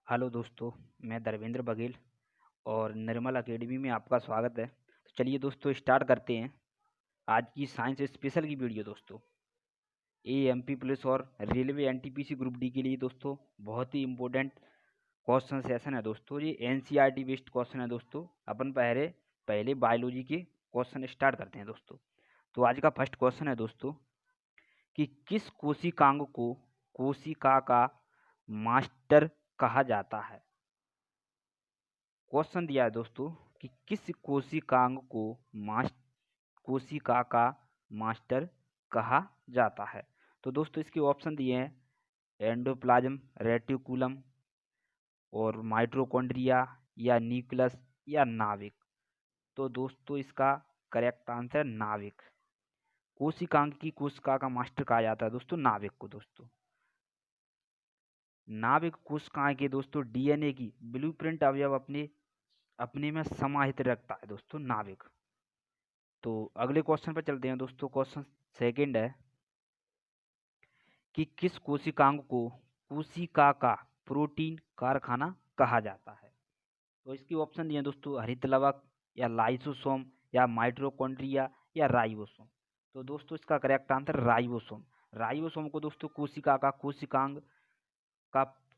Hello दोस्तों, मैं धर्मेंद्र बघेल और निर्मल एकेडमी में आपका स्वागत है। तो चलिए दोस्तों स्टार्ट करते हैं आज की साइंस स्पेशल की वीडियो। दोस्तों एएमपी पुलिस और रेलवे एनटीपीसी ग्रुप डी के लिए दोस्तों बहुत ही इम्पोर्टेंट क्वेश्चन सेशन है दोस्तों। ये एनसीईआरटी बेस्ड क्वेश्चन है दोस्तों। अपन पहले पहले बायोलॉजी के क्वेश्चन स्टार्ट करते हैं दोस्तों। तो आज का फर्स्ट क्वेश्चन है दोस्तों कि किस कोशिकांग को कोशिका का मास्टर कहा जाता है। क्वेश्चन दिया है दोस्तों कि किस कोशिकांग को कोशिका का मास्टर कहा जाता है। तो दोस्तों इसके ऑप्शन दिए हैं एंडोप्लाज्म, रेटिकुलम और माइटोकॉन्ड्रिया या न्यूक्लियस या नाभिक। तो दोस्तों इसका करेक्ट आंसर है नाभिक। कोशिकांग की कोशिका का मास्टर कहा जाता है दोस्तों नाभिक को। दोस्तों नाभिक कोशिकाएं के दोस्तों डीएनए की ब्लूप्रिंट अवयव अपने में समाहित रखता है दोस्तों नाभिक। तो अगले क्वेश्चन पर चलते हैं दोस्तों। क्वेश्चन सेकंड है कि किस कोशिकांग को कोशिका का प्रोटीन कारखाना कहा जाता है। तो इसकी ऑप्शन दिए हैं दोस्तों हरितलवक या लाइसोसोम या माइटोकॉन्ड्रिया या राइबोसोम। तो दोस्तों इसका करेक्ट आंसर राइबोसोम। राइबोसोम को दोस्तों का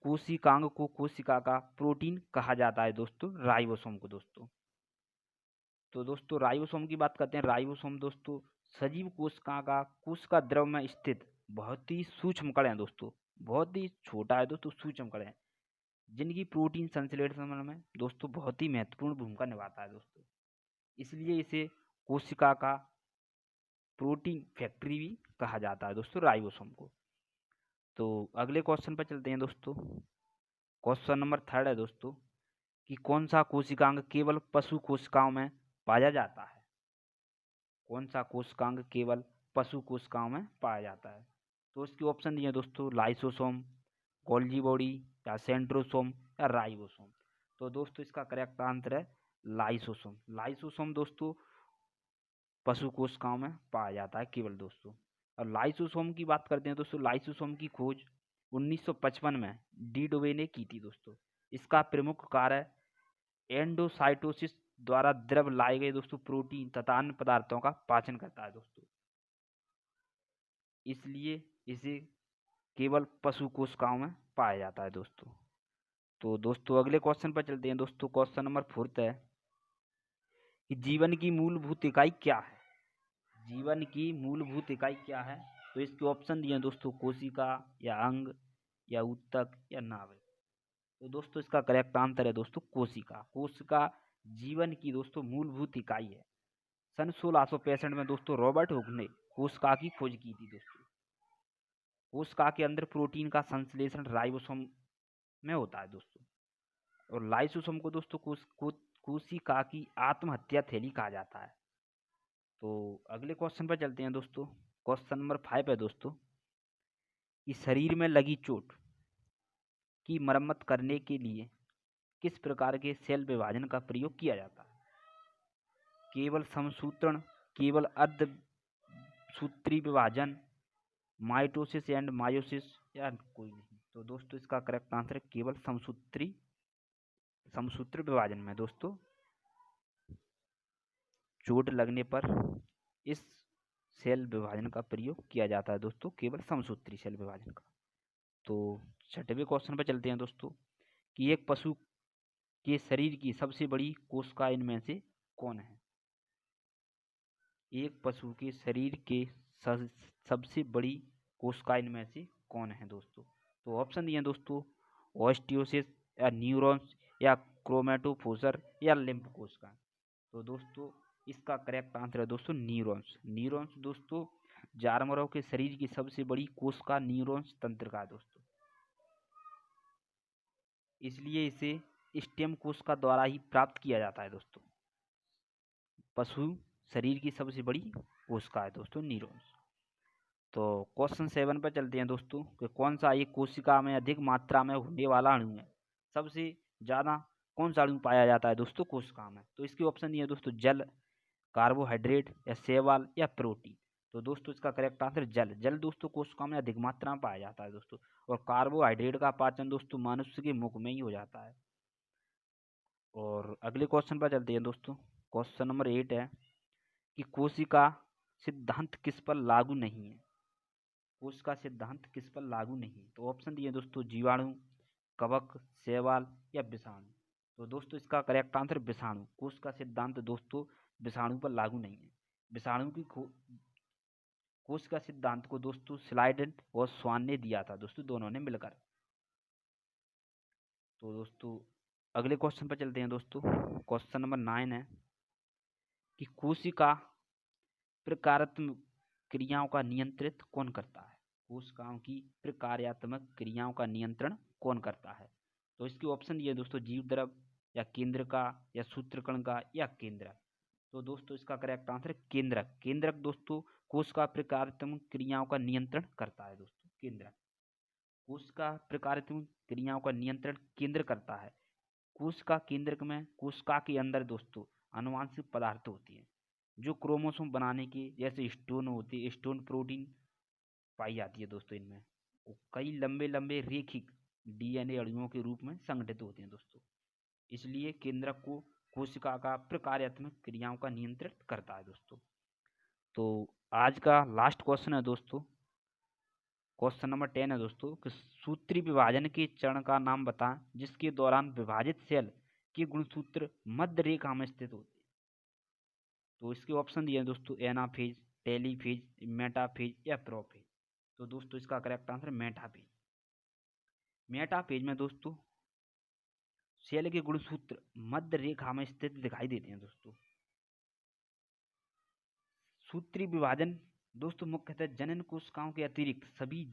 कोशिकांग को कोशिका का प्रोटीन कहा जाता है दोस्तों राइबोसोम को। दोस्तों तो दोस्तों राइबोसोम की बात करते हैं। राइबोसोम दोस्तों सजीव कोशिका का कोशिका द्रव में स्थित बहुत ही सूक्ष्म कण है दोस्तों। बहुत ही छोटा है दोस्तों, सूक्ष्म कण है जिनकी प्रोटीन संश्लेषण में दोस्तों बहुत ही महत्वपूर्ण भूमिका निभाता है दोस्तों। इसलिए इसे कोशिका का प्रोटीन फैक्ट्री भी कहा जाता है दोस्तों राइबोसोम को। तो अगले क्वेश्चन पर चलते हैं दोस्तों। क्वेश्चन नंबर थर्ड है दोस्तों कि कौन सा कोशिकांग केवल पशु कोशिकाओं में पाया जाता है। कौन सा कोशिकांग केवल पशु कोशिकाओं में पाया जाता है। तो इसके ऑप्शन दिए दोस्तों लाइसोसोम, गोल्गी बॉडी या सेंट्रोसोम या राइबोसोम। तो दोस्तों इसका करेक्ट आंसर है लाइसोसोम। लाइसोसोम दोस्तों पशु कोशिकाओं में पाया जाता है केवल दोस्तों। और लाइसोसोम की बात करते हैं दोस्तों। लाइसोसोम की खोज 1955 में डी डोवे ने की थी दोस्तों। इसका प्रमुख कार्य एंडोसाइटोसिस द्वारा द्रव लाए गए दोस्तों प्रोटीन तथा अन्य पदार्थों का पाचन करता है दोस्तों। इसलिए इसे केवल पशु कोशिकाओं में पाया जाता है दोस्तों। तो दोस्तों अगले क्वेश्चन पर चलते हैं दोस्तों। क्वेश्चन नंबर फोर्थ है कि जीवन की मूलभूत इकाई क्या है। जीवन की मूलभूत इकाई क्या है। तो इसके ऑप्शन दिए हैं दोस्तों कोशिका या अंग या ऊतक या नाभिक। तो दोस्तों इसका करेक्ट आंसर है दोस्तों कोशिका। कोशिका जीवन की दोस्तों मूलभूत इकाई है। सन 1665 में दोस्तों रॉबर्ट हुक ने कोशिका की खोज की थी दोस्तों। कोशिका के अंदर प्रोटीन का संश्लेषण राइबोसोम में होता है दोस्तों। और लाइसोसोम को दोस्तों कोशिका की आत्महत्या थैली कहा जाता है। तो अगले क्वेश्चन पर चलते हैं दोस्तों। क्वेश्चन नंबर 5 है दोस्तों कि शरीर में लगी चोट की मरम्मत करने के लिए किस प्रकार के सेल विभाजन का प्रयोग किया जाता है। केवल समसूत्रण, केवल अर्ध सूत्री विभाजन, माइटोसिस एंड मायोसिस या कोई नहीं। तो दोस्तों इसका करेक्ट आंसर है केवल समसूत्र विभाजन में दोस्तों चोट लगने पर इस सेल विभाजन का प्रयोग किया जाता है दोस्तों, केवल समसूत्री सेल विभाजन का। तो छठवें क्वेश्चन पर चलते हैं दोस्तों कि एक पशु के शरीर की सबसे बड़ी कोशिका इनमें से कौन है। एक पशु के शरीर के सबसे बड़ी कोशिका इनमें से कौन है दोस्तों। तो ऑप्शन दिए हैं दोस्तों ऑस्टियोसिस या न्यूरॉन्स या क्रोमेटोफोसर या लिम्फ कोशिका। तो दोस्तों इसका करेक्ट आंसर है दोस्तों न्यूरॉन्स। न्यूरॉन्स दोस्तों जानवरों के शरीर की सबसे बड़ी कोशिका न्यूरॉन्स तंत्र का है दोस्तों। इसलिए इसे स्टेम कोशिका द्वारा ही प्राप्त किया जाता है दोस्तों। पशु शरीर की सबसे बड़ी कोशिका है दोस्तों न्यूरॉन्स। तो क्वेश्चन 7 पर चलते हैं दोस्तों कि कौन सा एक कोशिका में अधिक मात्रा में होने वाला अणु है। सबसे ज़्यादा कौन सा अणु पाया जाता है दोस्तों कोशिका में। तो इसके ऑप्शन दिए दोस्तों जल, कार्बोहाइड्रेट या शैवाल या प्रोटीन। तो दोस्तों इसका करेक्ट आंसर जल। जल दोस्तों कोशिकाओं में अधिक मात्रा में पाया जाता है दोस्तों। और कार्बोहाइड्रेट का पाचन दोस्तों मनुष्य के मुख में ही हो जाता है। और अगले क्वेश्चन पर चलते हैं दोस्तों। क्वेश्चन नंबर 8 है कि कोशिका सिद्धांत किस पर लागू नहीं है। कोशिका सिद्धांत किस पर लागू नहीं है? तो ऑप्शन दिए दोस्तों जीवाणु, कवक, शैवाल या विषाणु। तो दोस्तों इसका करेक्ट आंसर विषाणु। कोशिका सिद्धांत दोस्तों विषाणु पर लागू नहीं है। विषाणु की कोशिका सिद्धांत को दोस्तों स्लाइडन और स्वान ने दिया था दोस्तों, दोनों ने मिलकर। तो दोस्तों अगले क्वेश्चन पर चलते हैं दोस्तों। क्वेश्चन नंबर 9 है कि कोशिका प्रकारात्मक क्रियाओं का नियंत्रित कौन करता है। कोशिकाओं की प्रकार्यात्मक क्रियाओं का नियंत्रण कौन करता है? तो इसके ऑप्शन दिए दोस्तों जीव द्रव या केंद्रका या सूत्रकण का या केंद्रक। तो दोस्तों इसका करेक्ट आंसर है केंद्रक। केंद्रक दोस्तों कोशिका प्रकारात्मक क्रियाओं का नियंत्रण करता है दोस्तों। केंद्रक कोशिका प्रकारात्मक क्रियाओं का नियंत्रण केंद्र करता है। कोशिका केंद्रक में कोशिका के अंदर दोस्तों आनुवांशिक पदार्थ होती है जो क्रोमोसोम बनाने के जैसे स्टोन होते हैं, स्टोन प्रोटीन पाई जाती है दोस्तों इनमें। कई लंबे लंबे रेखिक डीएनए अणुओं के रूप में संगठित होते हैं दोस्तों। इसलिए केंद्रक को कोशिका का प्रकार्यात्मक क्रियाओं का नियंत्रित करता है दोस्तों। तो आज का लास्ट क्वेश्चन है दोस्तों। क्वेश्चन नंबर 10 है दोस्तों कि सूत्री विभाजन के चरण का नाम बताएं जिसके दौरान विभाजित सेल के गुणसूत्र मध्य रेखा में स्थित होते हैं। तो इसके ऑप्शन दिए हैं दोस्तों एनाफेज, टेलीफेज, मेटाफेज या प्रोफेज। तो दोस्तों इसका करेक्ट आंसर मेटाफेज। मेटाफेज में दोस्तों सेल के गुणसूत्र मध्य रेखा में स्थित दिखाई देते हैं दोस्तों। सूत्री विभाजन दोस्तों मुख्यतः जनन कोशिकाओं के अतिरिक्त सभी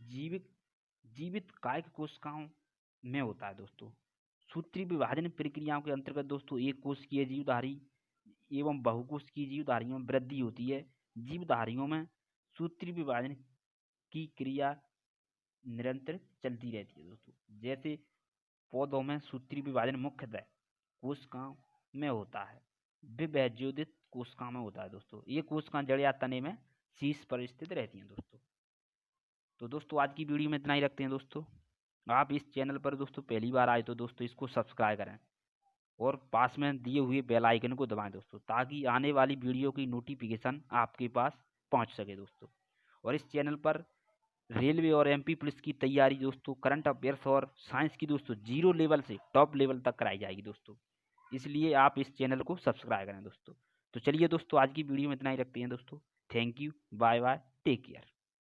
जीवित कायिक कोशिकाओं में होता है दोस्तों। सूत्री विभाजन प्रक्रियाओं के अंतर्गत दोस्तों एक कोशिकीय जीवधारी एवं बहुकोशिकीय जीवधारियों में वृद्धि होती है। जीवधारियों में सूत्री विभाजन की क्रिया निरंतर चलती रहती है दोस्तों। जैसे पौधों में सूत्री विभाजन मुख्यतः कोशिकाओं में होता है, विभेद्योदित कोशिकाओं में होता है दोस्तों। ये कोशिकाएं जड़ या तने में शीर्ष पर स्थित रहती हैं दोस्तों। तो दोस्तों आज की वीडियो में इतना ही रखते हैं दोस्तों। आप इस चैनल पर दोस्तों पहली बार आए तो दोस्तों इसको सब्सक्राइब करें और पास में दिए हुए बेल आइकन को दबाएं दोस्तों, ताकि आने वाली वीडियो की नोटिफिकेशन आपके पास पहुंच सके दोस्तों। और इस चैनल पर रेलवे और एमपी पुलिस की तैयारी दोस्तों, करंट अफेयर्स और साइंस की दोस्तों 0 लेवल से टॉप लेवल तक कराई जाएगी दोस्तों। इसलिए आप इस चैनल को सब्सक्राइब करें दोस्तों। तो चलिए दोस्तों आज की वीडियो में इतना ही रखते हैं दोस्तों। Thank you, bye bye, take care.